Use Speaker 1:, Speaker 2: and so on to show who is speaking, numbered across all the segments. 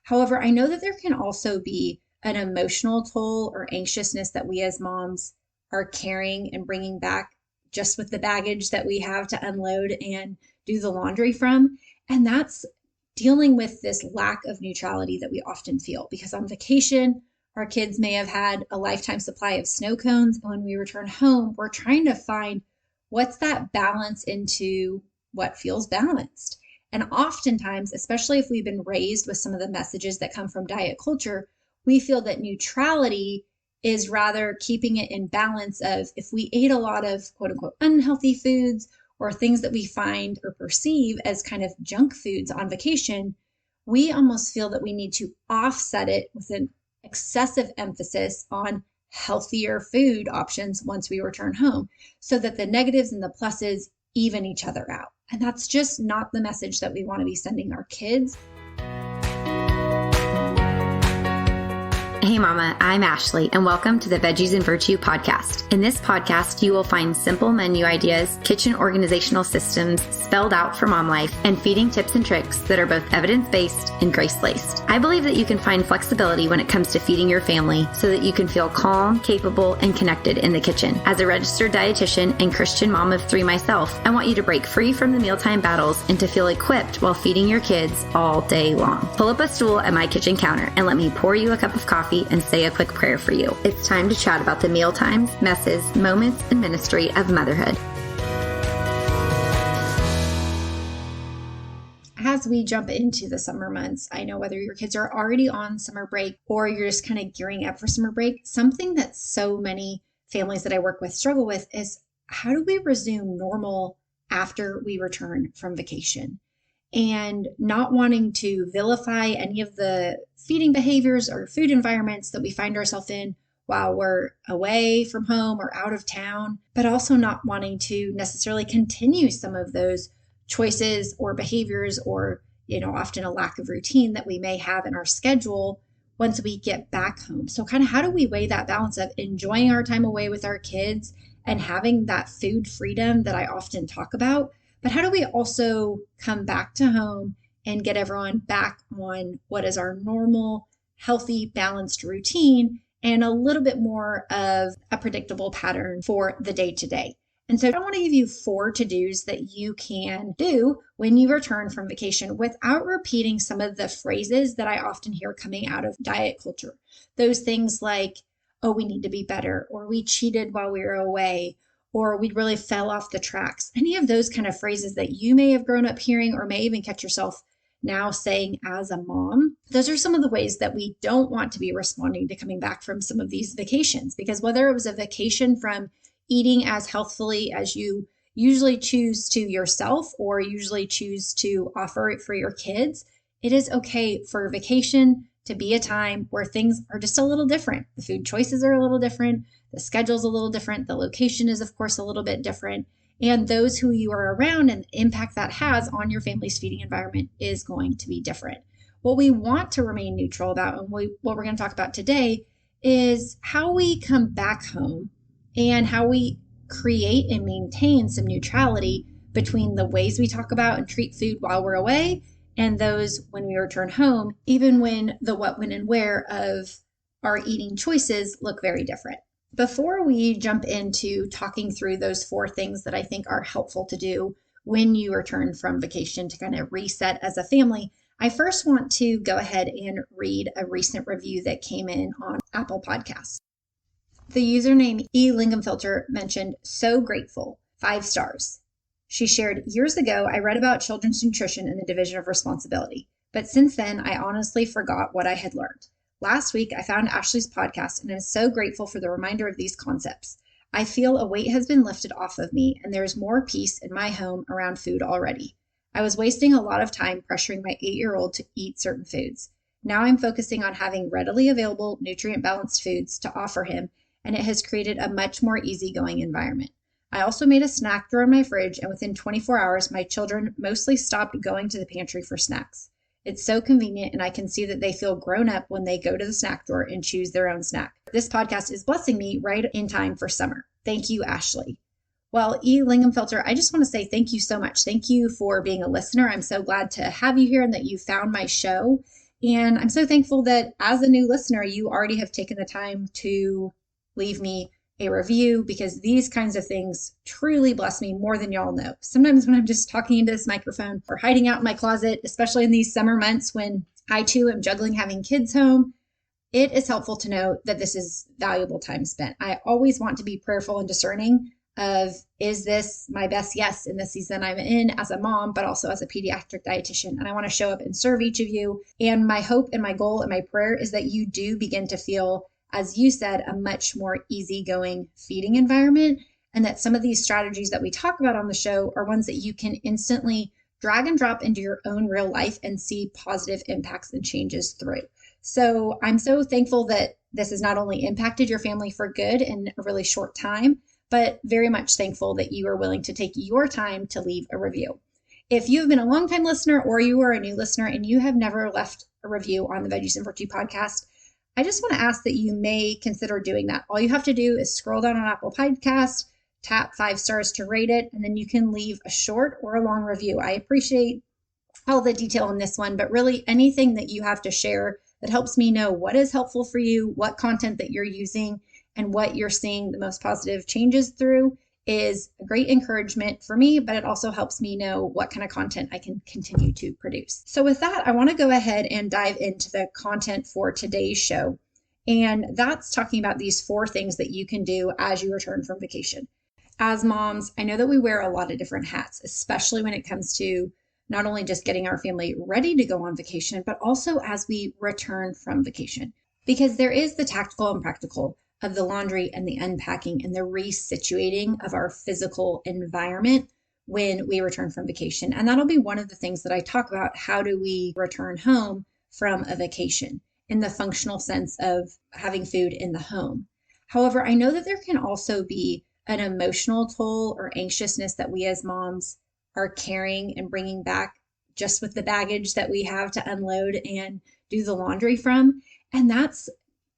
Speaker 1: However, I know that there can also be an emotional toll or anxiousness that we as moms are carrying and bringing back just with the baggage that we have to unload and do the laundry from. And that's dealing with this lack of neutrality that we often feel because on vacation, our kids may have had a lifetime supply of snow cones. And when we return home, we're trying to find what's that balance into what feels balanced. And oftentimes, especially if we've been raised with some of the messages that come from diet culture, we feel that neutrality is rather keeping it in balance of if we ate a lot of quote unquote unhealthy foods or things that we find or perceive as kind of junk foods on vacation, we almost feel that we need to offset it with an excessive emphasis on healthier food options once we return home so that the negatives and the pluses even each other out. And that's just not the message that we want to be sending our kids.
Speaker 2: Hey Mama, I'm Ashley, and welcome to the Veggies and Virtue podcast. In this podcast, you will find simple menu ideas, kitchen organizational systems spelled out for mom life, and feeding tips and tricks that are both evidence-based and grace-laced. I believe that you can find flexibility when it comes to feeding your family so that you can feel calm, capable, and connected in the kitchen. As a registered dietitian and Christian mom of 3 myself, I want you to break free from the mealtime battles and to feel equipped while feeding your kids all day long. Pull up a stool at my kitchen counter and let me pour you a cup of coffee and say a quick prayer for you. It's time to chat about the meal times, messes, moments, and ministry of motherhood.
Speaker 1: As we jump into the summer months, I know whether your kids are already on summer break or you're just kind of gearing up for summer break, something that so many families that I work with struggle with is how do we resume normal after we return from vacation? And not wanting to vilify any of the feeding behaviors or food environments that we find ourselves in while we're away from home or out of town, but also not wanting to necessarily continue some of those choices or behaviors or, often a lack of routine that we may have in our schedule once we get back home. So kind of how do we weigh that balance of enjoying our time away with our kids and having that food freedom that I often talk about? But how do we also come back to home and get everyone back on what is our normal, healthy, balanced routine and a little bit more of a predictable pattern for the day to day? And so I want to give you 4 to-dos that you can do when you return from vacation without repeating some of the phrases that I often hear coming out of diet culture. Those things like, oh, we need to be better, or we cheated while we were away, or we really fell off the tracks. Any of those kind of phrases that you may have grown up hearing or may even catch yourself now saying as a mom, those are some of the ways that we don't want to be responding to coming back from some of these vacations. Because whether it was a vacation from eating as healthfully as you usually choose to yourself or usually choose to offer it for your kids, it is okay for vacation to be a time where things are just a little different. The food choices are a little different. The schedule's a little different. The location is, of course, a little bit different. And those who you are around and the impact that has on your family's feeding environment is going to be different. What we want to remain neutral about and what we're going to talk about today is how we come back home and how we create and maintain some neutrality between the ways we talk about and treat food while we're away and those when we return home, even when the what, when, and where of our eating choices look very different. Before we jump into talking through those 4 things that I think are helpful to do when you return from vacation to kind of reset as a family, I first want to go ahead and read a recent review that came in on Apple Podcasts. The username eLingamfilter mentioned, "So grateful, 5 stars. She shared, "Years ago, I read about children's nutrition in the Division of Responsibility, but since then, I honestly forgot what I had learned. Last week, I found Ashley's podcast and I'm so grateful for the reminder of these concepts. I feel a weight has been lifted off of me and there's more peace in my home around food already. I was wasting a lot of time pressuring my 8-year-old to eat certain foods. Now I'm focusing on having readily available, nutrient-balanced foods to offer him, and it has created a much more easygoing environment. I also made a snack drawer in my fridge, and within 24 hours, my children mostly stopped going to the pantry for snacks. It's so convenient, and I can see that they feel grown up when they go to the snack drawer and choose their own snack. This podcast is blessing me right in time for summer. Thank you, Ashley." Well, eLingamfilter, I just want to say thank you so much. Thank you for being a listener. I'm so glad to have you here and that you found my show. And I'm so thankful that as a new listener, you already have taken the time to leave me a review, because these kinds of things truly bless me more than y'all know. Sometimes when I'm just talking into this microphone or hiding out in my closet, especially in these summer months when I too am juggling having kids home, it is helpful to know that this is valuable time spent. I always want to be prayerful and discerning of, is this my best yes in the season I'm in as a mom, but also as a pediatric dietitian? And I want to show up and serve each of you. And my hope and my goal and my prayer is that you do begin to feel, as you said, a much more easygoing feeding environment. And that some of these strategies that we talk about on the show are ones that you can instantly drag and drop into your own real life and see positive impacts and changes through. So I'm so thankful that this has not only impacted your family for good in a really short time, but very much thankful that you are willing to take your time to leave a review. If you have been a longtime listener or you are a new listener and you have never left a review on the Veggies and Virtue podcast, I just want to ask that you may consider doing that. All you have to do is scroll down on Apple Podcast, tap 5 stars to rate it, and then you can leave a short or a long review. I appreciate all the detail in this one, but really anything that you have to share that helps me know what is helpful for you, what content that you're using, and what you're seeing the most positive changes through is a great encouragement for me, but it also helps me know what kind of content I can continue to produce. So with that, I want to go ahead and dive into the content for today's show. And that's talking about these 4 things that you can do as you return from vacation. As moms, I know that we wear a lot of different hats, especially when it comes to not only just getting our family ready to go on vacation, but also as we return from vacation. Because there is the tactical and practical of the laundry and the unpacking and the resituating of our physical environment when we return from vacation. And that'll be one of the things that I talk about. How do we return home from a vacation in the functional sense of having food in the home? However, I know that there can also be an emotional toll or anxiousness that we as moms are carrying and bringing back just with the baggage that we have to unload and do the laundry from. And that's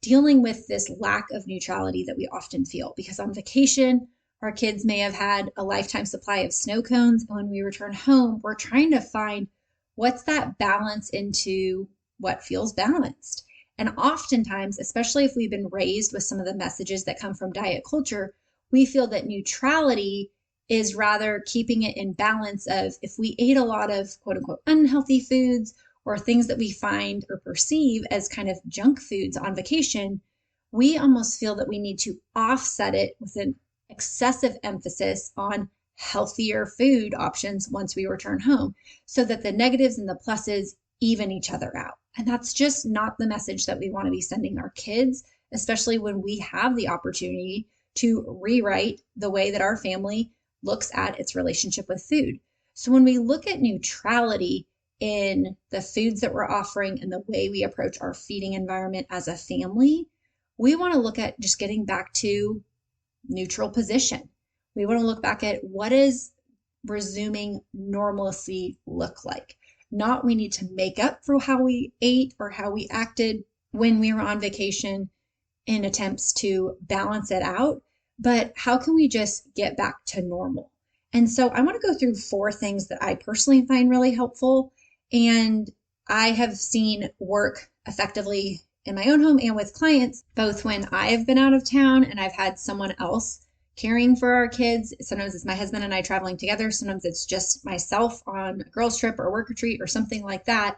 Speaker 1: dealing with this lack of neutrality that we often feel, because on vacation, our kids may have had a lifetime supply of snow cones. And when we return home, we're trying to find what's that balance into what feels balanced. And oftentimes, especially if we've been raised with some of the messages that come from diet culture, we feel that neutrality is rather keeping it in balance of, if we ate a lot of quote unquote unhealthy foods or things that we find or perceive as kind of junk foods on vacation, we almost feel that we need to offset it with an excessive emphasis on healthier food options once we return home, so that the negatives and the pluses even each other out. And that's just not the message that we want to be sending our kids, especially when we have the opportunity to rewrite the way that our family looks at its relationship with food. So when we look at neutrality in the foods that we're offering and the way we approach our feeding environment as a family, we want to look at just getting back to neutral position. We want to look back at what is resuming normalcy look like. Not we need to make up for how we ate or how we acted when we were on vacation in attempts to balance it out, but how can we just get back to normal? And so I want to go through 4 things that I personally find really helpful and I have seen work effectively in my own home and with clients, both when I have been out of town and I've had someone else caring for our kids. Sometimes it's my husband and I traveling together. Sometimes it's just myself on a girls trip or a work retreat or something like that,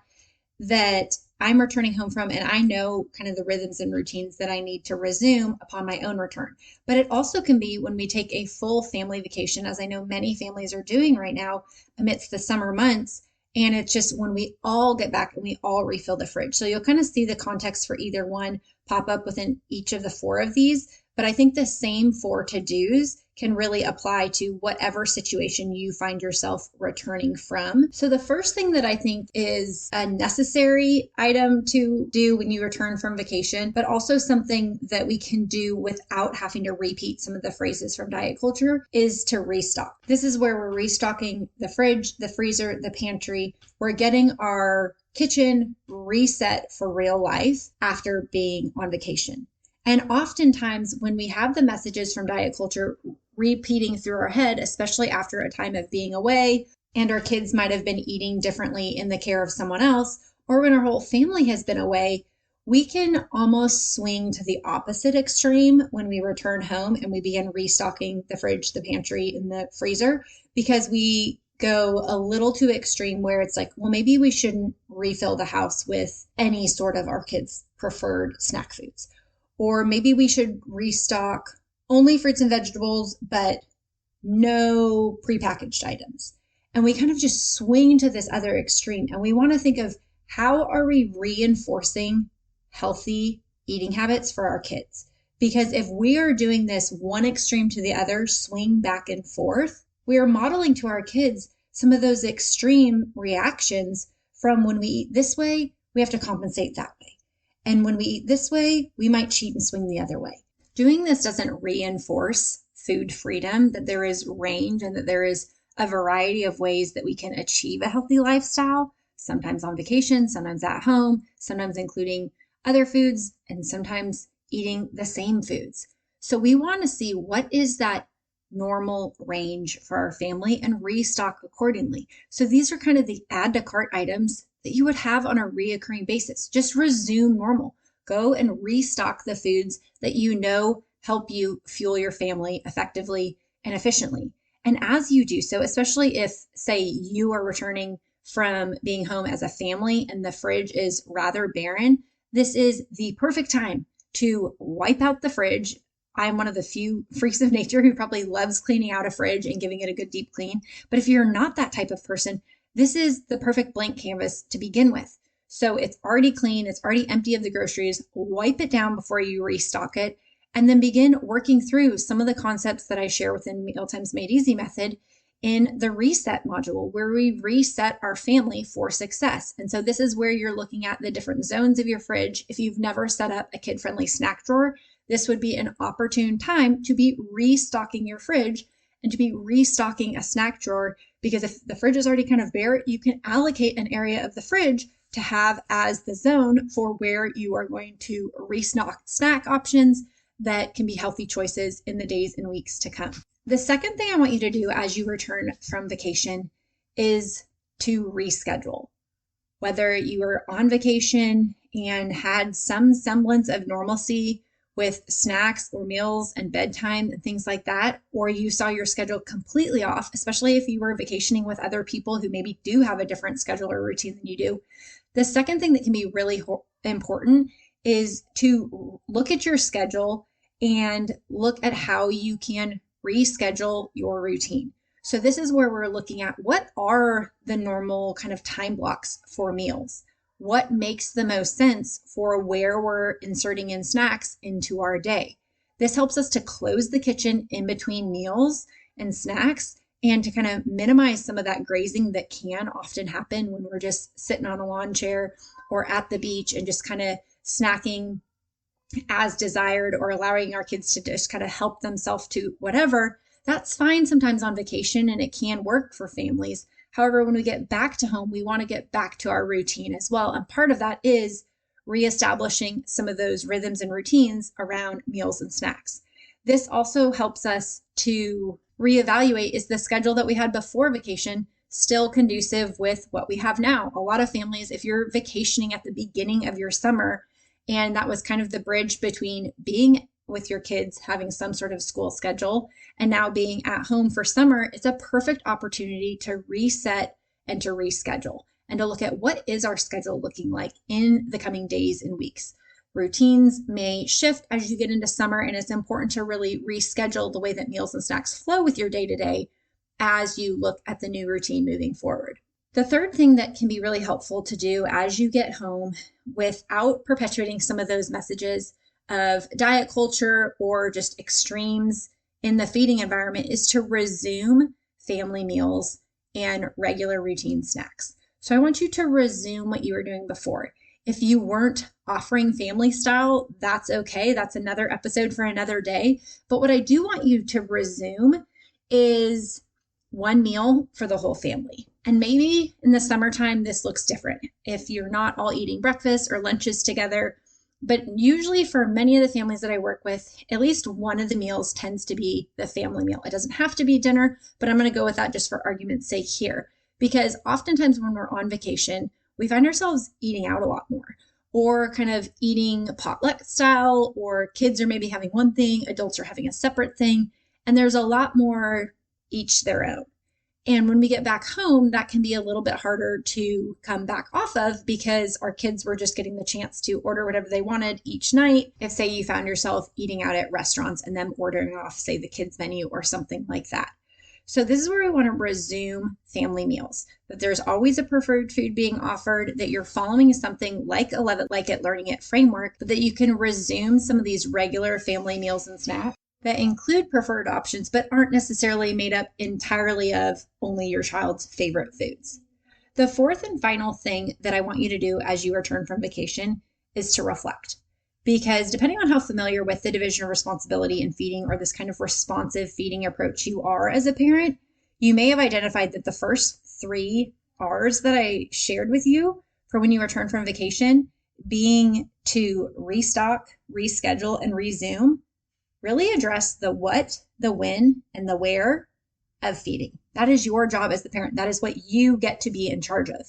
Speaker 1: that I'm returning home from, and I know kind of the rhythms and routines that I need to resume upon my own return. But it also can be when we take a full family vacation, as I know many families are doing right now amidst the summer months. And it's just when we all get back and we all refill the fridge. So you'll kind of see the context for either one pop up within each of the 4 of these. But I think the same 4 to-dos can really apply to whatever situation you find yourself returning from. So the first thing that I think is a necessary item to do when you return from vacation, but also something that we can do without having to repeat some of the phrases from diet culture, is to restock. This is where we're restocking the fridge, the freezer, the pantry. We're getting our kitchen reset for real life after being on vacation. And oftentimes when we have the messages from diet culture repeating through our head, especially after a time of being away, and our kids might have been eating differently in the care of someone else, or when our whole family has been away, we can almost swing to the opposite extreme when we return home and we begin restocking the fridge, the pantry, and the freezer, because we go a little too extreme where it's like, well, maybe we shouldn't refill the house with any sort of our kids' preferred snack foods. Or maybe we should restock only fruits and vegetables, but no prepackaged items. And we kind of just swing to this other extreme. And we want to think of how are we reinforcing healthy eating habits for our kids? Because if we are doing this one extreme to the other, swing back and forth, we are modeling to our kids some of those extreme reactions from when we eat this way, we have to compensate that way. And when we eat this way, we might cheat and swing the other way. Doing this doesn't reinforce food freedom, that there is range and that there is a variety of ways that we can achieve a healthy lifestyle, sometimes on vacation, sometimes at home, sometimes including other foods, and sometimes eating the same foods. So we want to see what is that normal range for our family and restock accordingly. So these are kind of the add to cart items that you would have on a reoccurring basis. Just resume normal. Go and restock the foods that you know help you fuel your family effectively and efficiently. And as you do so, especially if, say, you are returning from being home as a family and the fridge is rather barren, this is the perfect time to wipe out the fridge. I'm one of the few freaks of nature who probably loves cleaning out a fridge and giving it a good deep clean. But if you're not that type of person, this is the perfect blank canvas to begin with. So it's already clean, it's already empty of the groceries. Wipe it down before you restock it, and then begin working through some of the concepts that I share within Mealtimes Made Easy method in the reset module, where we reset our family for success. And so this is where you're looking at the different zones of your fridge. If you've never set up a kid-friendly snack drawer, this would be an opportune time to be restocking your fridge and to be restocking a snack drawer, because if the fridge is already kind of bare, you can allocate an area of the fridge to have as the zone for where you are going to restock snack options that can be healthy choices in the days and weeks to come. The second thing I want you to do as you return from vacation is to reschedule. Whether you were on vacation and had some semblance of normalcy with snacks or meals and bedtime and things like that, or you saw your schedule completely off, especially if you were vacationing with other people who maybe do have a different schedule or routine than you do. The second thing that can be really important is to look at your schedule and look at how you can reschedule your routine. So this is where we're looking at what are the normal kind of time blocks for meals? What makes the most sense for where we're inserting in snacks into our day? This helps us to close the kitchen in between meals and snacks and to kind of minimize some of that grazing that can often happen when we're just sitting on a lawn chair or at the beach and just kind of snacking as desired, or allowing our kids to just kind of help themselves to whatever. That's fine sometimes on vacation and it can work for families. However, when we get back to home, we want to get back to our routine as well. And part of that is reestablishing some of those rhythms and routines around meals and snacks. This also helps us to reevaluate, is the schedule that we had before vacation still conducive with what we have now? A lot of families, if you're vacationing at the beginning of your summer, and that was kind of the bridge between being with your kids, having some sort of school schedule, and now being at home for summer, it's a perfect opportunity to reset and to reschedule and to look at what is our schedule looking like in the coming days and weeks. Routines may shift as you get into summer, and it's important to really reschedule the way that meals and snacks flow with your day-to-day as you look at the new routine moving forward. The third thing that can be really helpful to do as you get home without perpetuating some of those messages of diet culture or just extremes in the feeding environment is to resume family meals and regular routine snacks. So I want you to resume what you were doing before. If you weren't offering family style, that's okay. That's another episode for another day. But what I do want you to resume is one meal for the whole family. And maybe in the summertime, this looks different if you're not all eating breakfast or lunches together. But usually for many of the families that I work with, at least one of the meals tends to be the family meal. It doesn't have to be dinner, but I'm going to go with that just for argument's sake here. Because oftentimes when we're on vacation, we find ourselves eating out a lot more, or kind of eating potluck style, or kids are maybe having one thing, adults are having a separate thing, and there's a lot more each their own. And when we get back home, that can be a little bit harder to come back off of because our kids were just getting the chance to order whatever they wanted each night. If, say, you found yourself eating out at restaurants and them ordering off, say, the kids' menu or something like that. So this is where we want to resume family meals, that there's always a preferred food being offered, that you're following something like a Love It, Like It, Learning It framework, but that you can resume some of these regular family meals and snacks that include preferred options, but aren't necessarily made up entirely of only your child's favorite foods. The fourth and final thing that I want you to do as you return from vacation is to reflect. Because depending on how familiar with the division of responsibility in feeding or this kind of responsive feeding approach you are as a parent, you may have identified that the first 3 R's that I shared with you for when you return from vacation, being to restock, reschedule, and resume, really address the what, the when, and the where of feeding. That is your job as the parent. That is what you get to be in charge of.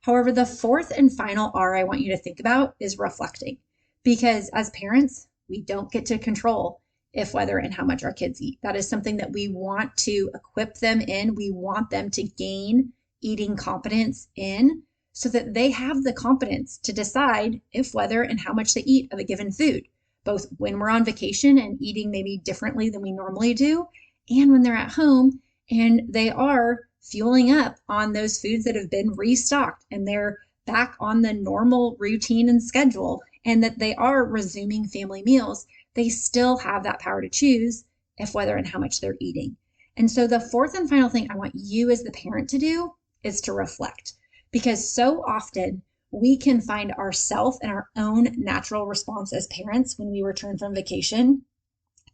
Speaker 1: However, the fourth and final R I want you to think about is reflecting. Because as parents, we don't get to control if, whether, and how much our kids eat. That is something that we want to equip them in. We want them to gain eating competence in so that they have the competence to decide if, whether, and how much they eat of a given food, both when we're on vacation and eating maybe differently than we normally do, and when they're at home and they are fueling up on those foods that have been restocked and they're back on the normal routine and schedule, and that they are resuming family meals. They still have that power to choose if, whether, and how much they're eating. And so the fourth and final thing I want you as the parent to do is to reflect, because so often we can find ourselves and our own natural response as parents when we return from vacation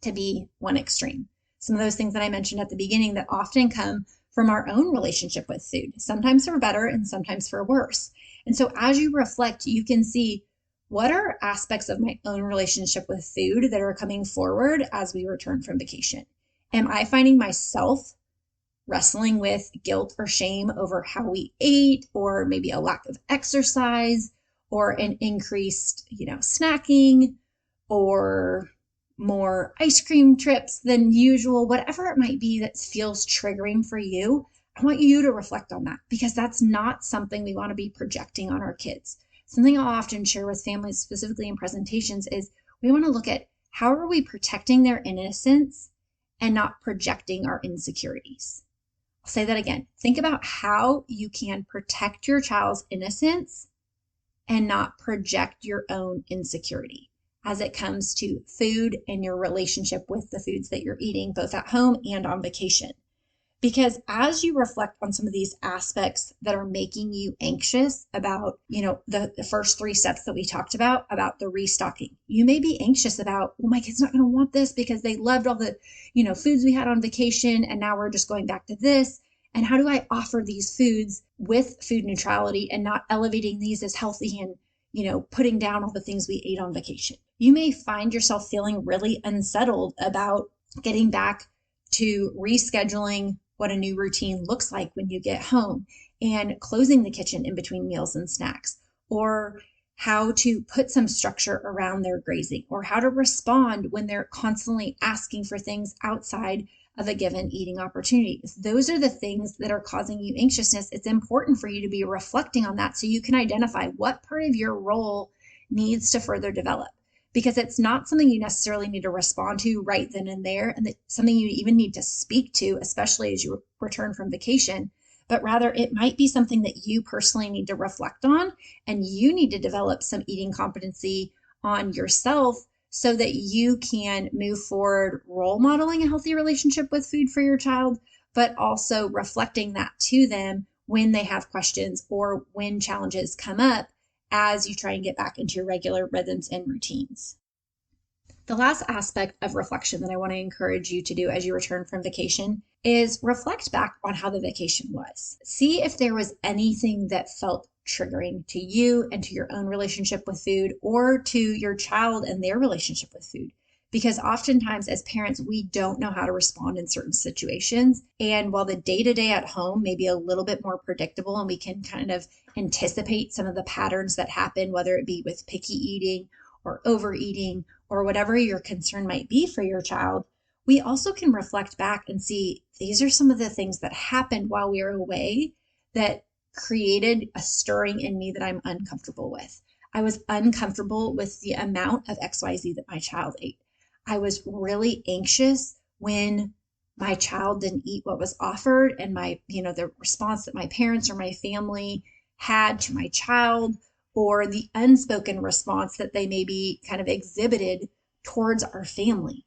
Speaker 1: to be one extreme. Some of those things that I mentioned at the beginning that often come from our own relationship with food, sometimes for better and sometimes for worse. And so as you reflect, you can see, what are aspects of my own relationship with food that are coming forward as we return from vacation? Am I finding myself wrestling with guilt or shame over how we ate, or maybe a lack of exercise, or an increased, snacking, or more ice cream trips than usual, whatever it might be that feels triggering for you? I want you to reflect on that, because that's not something we want to be projecting on our kids. Something I'll often share with families, specifically in presentations, is we want to look at how are we protecting their innocence and not projecting our insecurities. I'll say that again. Think about how you can protect your child's innocence and not project your own insecurity as it comes to food and your relationship with the foods that you're eating, both at home and on vacation. Because as you reflect on some of these aspects that are making you anxious about, the first 3 steps that we talked about the restocking, you may be anxious about, well, my kid's not going to want this because they loved all the, foods we had on vacation, and now we're just going back to this. And how do I offer these foods with food neutrality and not elevating these as healthy and, putting down all the things we ate on vacation? You may find yourself feeling really unsettled about getting back to rescheduling what a new routine looks like when you get home, and closing the kitchen in between meals and snacks, or how to put some structure around their grazing, or how to respond when they're constantly asking for things outside of a given eating opportunity. If those are the things that are causing you anxiousness, it's important for you to be reflecting on that so you can identify what part of your role needs to further develop. Because it's not something you necessarily need to respond to right then and there, and it's something you even need to speak to, especially as you return from vacation. But rather, it might be something that you personally need to reflect on, and you need to develop some eating competency on yourself so that you can move forward role modeling a healthy relationship with food for your child, but also reflecting that to them when they have questions or when challenges come up as you try and get back into your regular rhythms and routines. The last aspect of reflection that I want to encourage you to do as you return from vacation is reflect back on how the vacation was. See if there was anything that felt triggering to you and to your own relationship with food, or to your child and their relationship with food. Because oftentimes as parents, we don't know how to respond in certain situations. And while the day-to-day at home may be a little bit more predictable and we can kind of anticipate some of the patterns that happen, whether it be with picky eating or overeating or whatever your concern might be for your child, we also can reflect back and see these are some of the things that happened while we were away that created a stirring in me that I'm uncomfortable with. I was uncomfortable with the amount of XYZ that my child ate. I was really anxious when my child didn't eat what was offered, and the response that my parents or my family had to my child, or the unspoken response that they maybe kind of exhibited towards our family.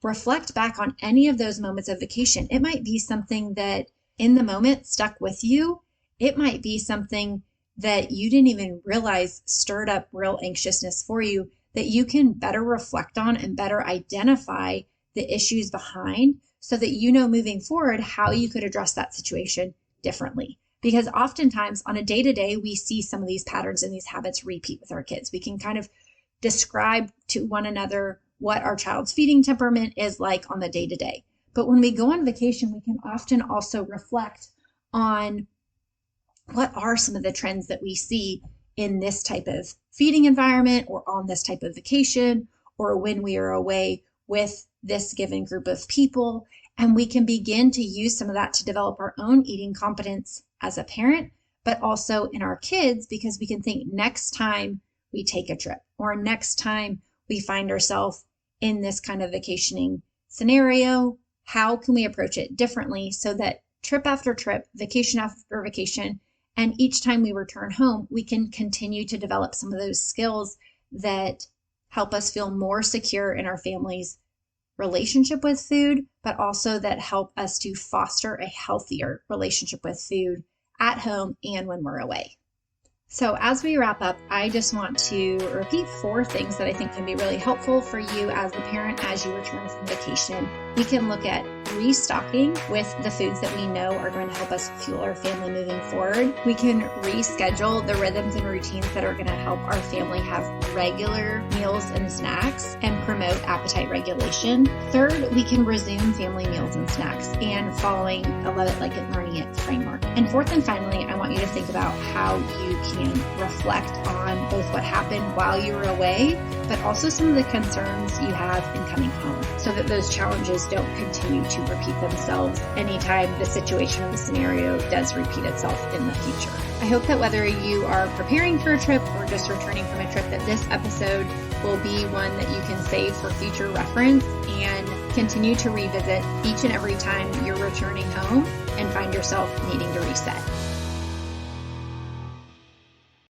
Speaker 1: Reflect back on any of those moments of vacation. It might be something that in the moment stuck with you. It might be something that you didn't even realize stirred up real anxiousness for you, that you can better reflect on and better identify the issues behind so that you know moving forward how you could address that situation differently. Because oftentimes on a day-to-day, we see some of these patterns and these habits repeat with our kids. We can kind of describe to one another what our child's feeding temperament is like on the day-to-day. But when we go on vacation, we can often also reflect on what are some of the trends that we see in this type of feeding environment or on this type of vacation or when we are away with this given group of people. And we can begin to use some of that to develop our own eating competence as a parent, but also in our kids, because we can think next time we take a trip or next time we find ourselves in this kind of vacationing scenario, how can we approach it differently so that trip after trip, vacation after vacation, and each time we return home, we can continue to develop some of those skills that help us feel more secure in our family's relationship with food, but also that help us to foster a healthier relationship with food at home and when we're away. So as we wrap up, I just want to repeat 4 things that I think can be really helpful for you as the parent as you return from vacation. We can look at restocking with the foods that we know are going to help us fuel our family moving forward. We can reschedule the rhythms and routines that are going to help our family have regular meals and snacks and promote appetite regulation. Third, we can resume family meals and snacks and following a Love It, Like It, Learning It framework. And fourth and finally, I want you to think about how you can reflect on both what happened while you were away, but also some of the concerns you have in coming home so that those challenges don't continue to repeat themselves anytime the situation or the scenario does repeat itself in the future. I hope that whether you are preparing for a trip or just returning from a trip, that this episode will be one that you can save for future reference and continue to revisit each and every time you're returning home and find yourself needing to reset.